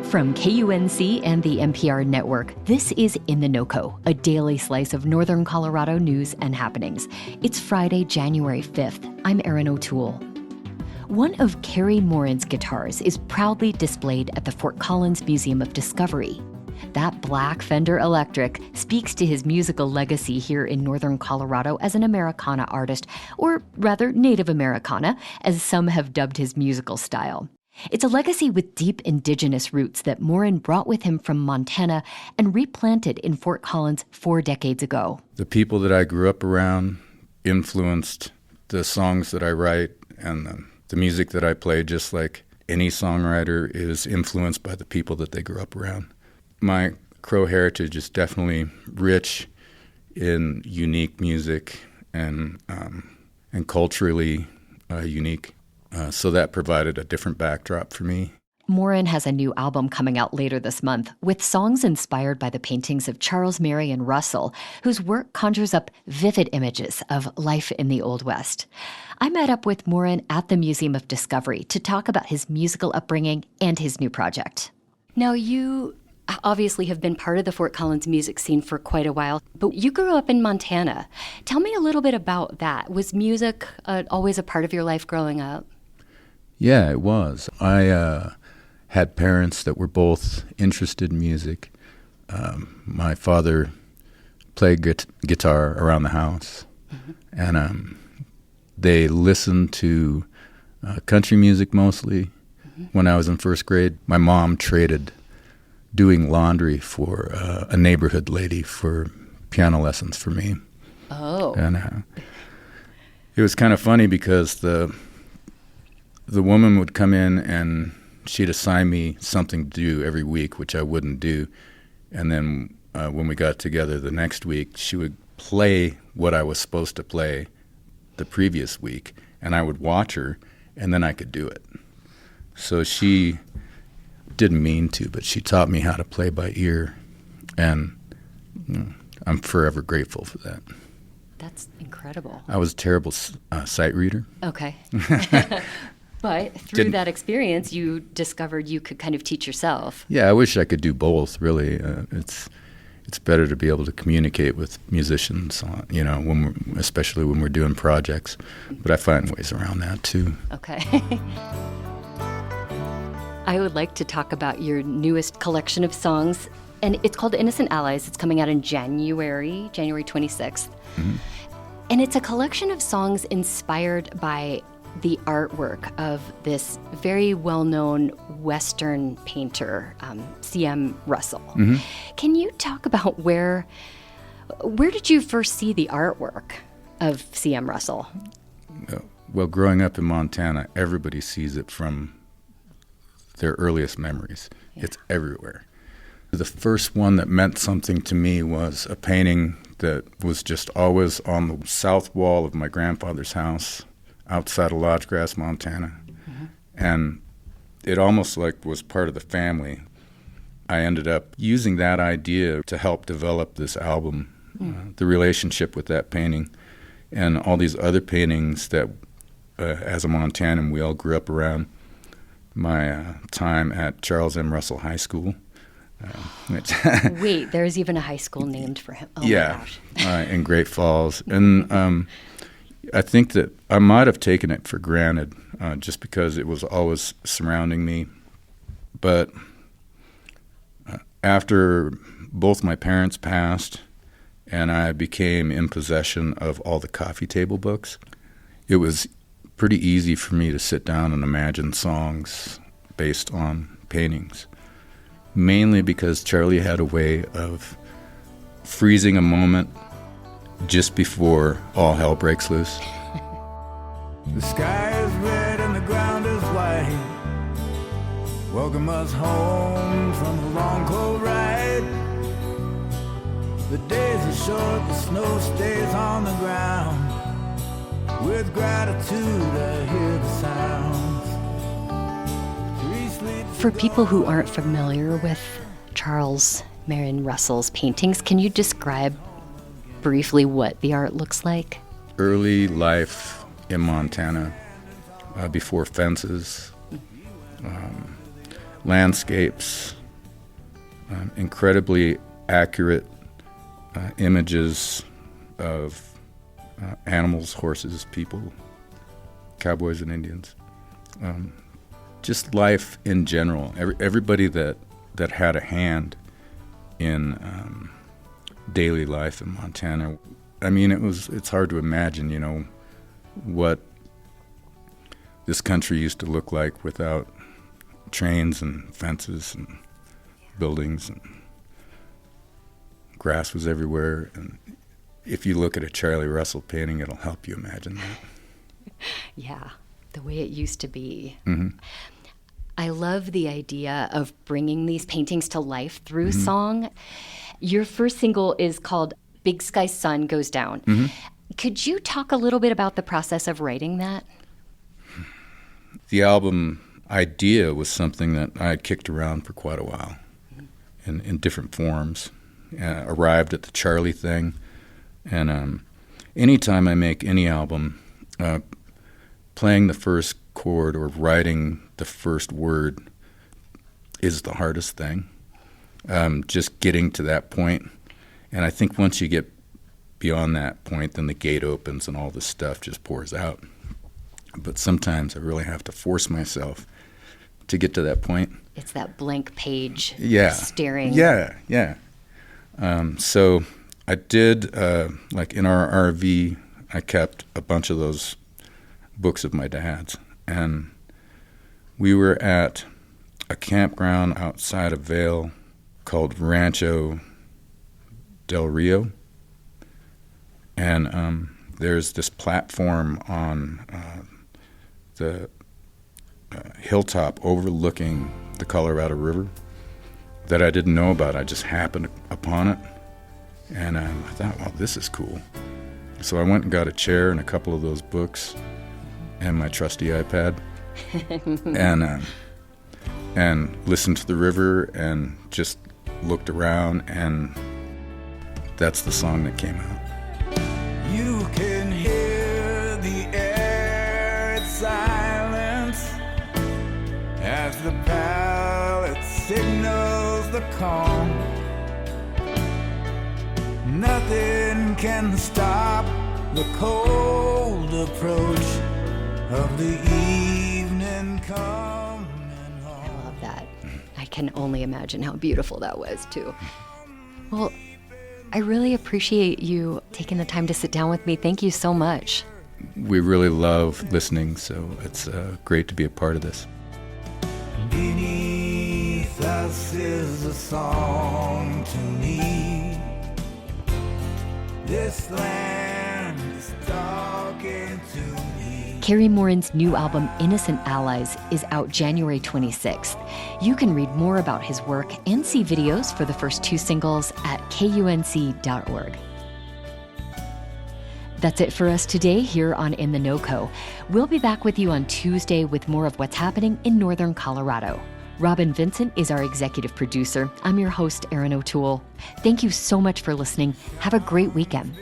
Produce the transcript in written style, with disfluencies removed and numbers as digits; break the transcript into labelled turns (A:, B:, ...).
A: From KUNC and the NPR network, this is In the NOCO, a daily slice of Northern Colorado news and happenings. It's Friday, January 5th. I'm Erin O'Toole. One of Cary Morin's guitars is proudly displayed at the Fort Collins Museum of Discovery. That black Fender Electric speaks to his musical legacy here in Northern Colorado as an Americana artist, or rather Native Americana, as some have dubbed his musical style. It's a legacy with deep indigenous roots that Morin brought with him from Montana and replanted in Fort Collins 4 decades ago.
B: The people that I grew up around influenced the songs that I write and the music that I play, just like any songwriter is influenced by the people that they grew up around. My Crow heritage is definitely rich in unique music and culturally unique. So that provided a different backdrop for me.
A: Morin has a new album coming out later this month with songs inspired by the paintings of Charles Marion Russell, whose work conjures up vivid images of life in the Old West. I met up with Morin at the Museum of Discovery to talk about his musical upbringing and his new project. Now, you obviously have been part of the Fort Collins music scene for quite a while, but you grew up in Montana. Tell me a little bit about that. Was music always a part of your life growing up?
B: Yeah, it was. I had parents that were both interested in music. My father played guitar around the house, and they listened to country music mostly. When I was in first grade, my mom traded doing laundry for a neighborhood lady for piano lessons for me.
A: Oh.
B: And it was kind of funny because the woman would come in and she'd assign me something to do every week, which I wouldn't do. And then when we got together the next week, she would play what I was supposed to play the previous week, and I would watch her, and then I could do it. So she didn't mean to, but she taught me how to play by ear, and I'm forever grateful for that.
A: That's incredible.
B: I was a terrible sight reader.
A: Okay. But through that experience, you discovered you could kind of teach yourself.
B: Yeah, I wish I could do both, really. It's better to be able to communicate with musicians, especially when we're doing projects. But I find ways around that, too.
A: Okay. I would like to talk about your newest collection of songs, and it's called Innocent Allies. It's coming out in January 26th. Mm-hmm. And it's a collection of songs inspired by the artwork of this very well-known Western painter, C.M. Russell. Mm-hmm. Can you talk about where did you first see the artwork of C.M. Russell?
B: Well, growing up in Montana, everybody sees it from their earliest memories. Yeah. It's everywhere. The first one that meant something to me was a painting that was just always on the south wall of my grandfather's house outside of Lodge Grass, Montana. Mm-hmm. And it almost like was part of the family. I ended up using that idea to help develop this album, the relationship with that painting, and all these other paintings that, as a Montanan, we all grew up around. My time at Charles M. Russell High School.
A: Wait, there's even a high school named for him. Oh
B: yeah,
A: my gosh.
B: In Great Falls. And I think that I might have taken it for granted just because it was always surrounding me. But after both my parents passed and I became in possession of all the coffee table books, it was pretty easy for me to sit down and imagine songs based on paintings, mainly because Charlie had a way of freezing a moment just before all hell breaks loose.
C: The sky is red and the ground is white. Welcome us home from a long cold ride. The days are short, the snow stays on the ground. With gratitude I hear the sounds.
A: For people who aren't familiar with Charles Marion Russell's paintings, can you describe briefly what the art looks like?
B: Early life in Montana, before fences, landscapes, incredibly accurate images of animals, horses, people, cowboys and Indians. Just life in general. Everybody that had a hand in daily life in Montana. I mean, it's hard to imagine, what this country used to look like without trains and fences and buildings, and grass was everywhere. And if you look at a Charlie Russell painting, it'll help you imagine that.
A: Yeah, the way it used to be.
B: Mm-hmm.
A: I love the idea of bringing these paintings to life through song. Your first single is called Big Sky Sun Goes Down.
B: Mm-hmm.
A: Could you talk a little bit about the process of writing that?
B: The album idea was something that I had kicked around for quite a while in different forms. Arrived at the Charlie thing. And anytime I make any album, playing the first chord or writing the first word is the hardest thing. Just getting to that point. And I think once you get beyond that point, then the gate opens and all this stuff just pours out. But sometimes I really have to force myself to get to that point.
A: It's that blank page staring.
B: Yeah. So I did, like in our RV, I kept a bunch of those books of my dad's. And we were at a campground outside of Vail called Rancho Del Rio. And there's this platform on the hilltop overlooking the Colorado River that I didn't know about. I just happened upon it. And I thought, wow, this is cool. So I went and got a chair and a couple of those books and my trusty iPad and listened to the river and just looked around, and that's the song that came out.
C: You can hear the air, it's silence as the pallet signals the calm. Nothing can stop the cold approach of the evening coming home.
A: I love that. I can only imagine how beautiful that was, too. Well, I really appreciate you taking the time to sit down with me. Thank you so much.
B: We really love listening, so it's great to be a part of this.
C: Beneath us is a song to me. This land is talking to me.
A: Cary Morin's new album, Innocent Allies, is out January 26th. You can read more about his work and see videos for the first two singles at kunc.org. That's it for us today here on In the NOCO. We'll be back with you on Tuesday with more of what's happening in northern Colorado. Robin Vincent is our executive producer. I'm your host, Erin O'Toole. Thank you so much for listening. Have a great weekend.